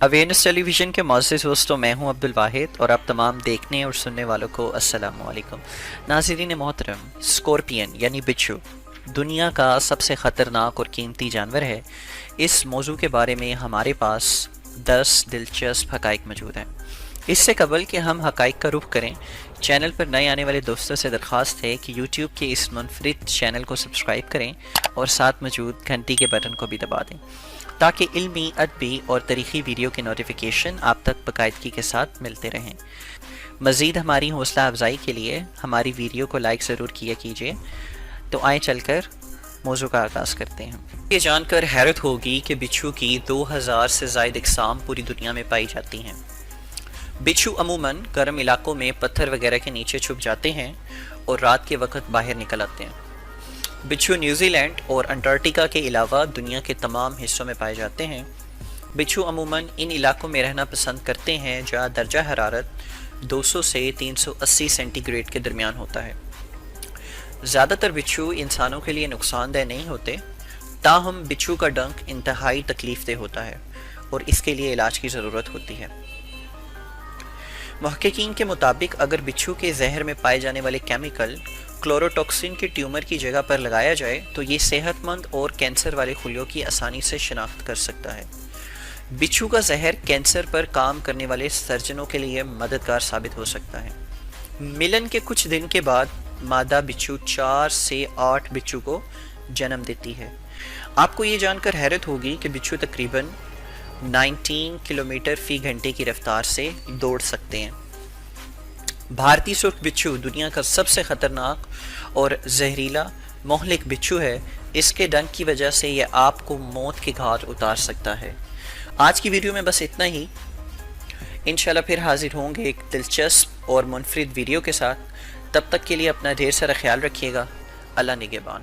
Awareness ٹیلی vision کے معزز دوستوں، میں ہوں عبد الواحد اور آپ تمام دیکھنے اور سننے والوں کو السلام علیکم۔ ناظرین محترم، اسکورپین یعنی بچھو دنیا کا سب سے خطرناک اور قیمتی جانور ہے۔ اس موضوع کے بارے میں ہمارے پاس 10 دلچسپ حقائق موجود ہیں۔ اس سے قبل کہ ہم حقائق کا رخ کریں، چینل پر نئے آنے والے دوستوں سے درخواست ہے کہ یوٹیوب کے اس منفرد چینل کو سبسکرائب کریں اور ساتھ موجود گھنٹی کے بٹن کو بھی دبا دیں تاکہ علمی، ادبی اور تاریخی ویڈیو کی نوٹیفیکیشن آپ تک باقاعدگی کے ساتھ ملتے رہیں۔ مزید ہماری حوصلہ افزائی کے لیے ہماری ویڈیو کو لائک ضرور کیا کیجیے۔ تو آئیں چل کر موضوع کا آغاز کرتے ہیں۔ یہ جان کر حیرت ہوگی کہ بچھو کی 2000 سے زائد اقسام پوری دنیا میں پائی جاتی ہیں۔ بچھو عموماً گرم علاقوں میں پتھر وغیرہ کے نیچے چھپ جاتے ہیں اور رات کے وقت باہر نکل آتے ہیں۔ بچھو نیوزی لینڈ اور انٹارکٹیکا کے علاوہ دنیا کے تمام حصوں میں پائے جاتے ہیں۔ بچھو عموماً ان علاقوں میں رہنا پسند کرتے ہیں جہاں درجہ حرارت 200 سے 380 سینٹی گریڈ کے درمیان ہوتا ہے۔ زیادہ تر بچھو انسانوں کے لیے نقصان دہ نہیں ہوتے، تاہم بچھو کا ڈنک انتہائی تکلیف دہ ہوتا ہے اور اس کے لیے علاج کی ضرورت ہوتی ہے۔ محققین کے مطابق اگر بچھو کے زہر میں پائے جانے والے کیمیکل کلوروٹاکسن کے ٹیومر کی جگہ پر لگایا جائے تو یہ صحت مند اور کینسر والے خلیوں کی آسانی سے شناخت کر سکتا ہے۔ بچھو کا زہر کینسر پر کام کرنے والے سرجنوں کے لیے مددگار ثابت ہو سکتا ہے۔ ملن کے کچھ دن کے بعد مادہ بچھو 4 سے 8 بچھو کو جنم دیتی ہے۔ آپ کو یہ جان کر حیرت ہوگی کہ بچھو تقریباً 19 کلومیٹر فی گھنٹے کی رفتار سے دوڑ سکتے ہیں۔ بھارتی سرخ بچھو دنیا کا سب سے خطرناک اور زہریلا مہلک بچھو ہے۔ اس کے ڈنک کی وجہ سے یہ آپ کو موت کے گھاٹ اتار سکتا ہے۔ آج کی ویڈیو میں بس اتنا ہی۔ انشاءاللہ پھر حاضر ہوں گے ایک دلچسپ اور منفرد ویڈیو کے ساتھ۔ تب تک کے لیے اپنا ڈھیر سارا خیال رکھیے گا۔ اللہ نگہبان۔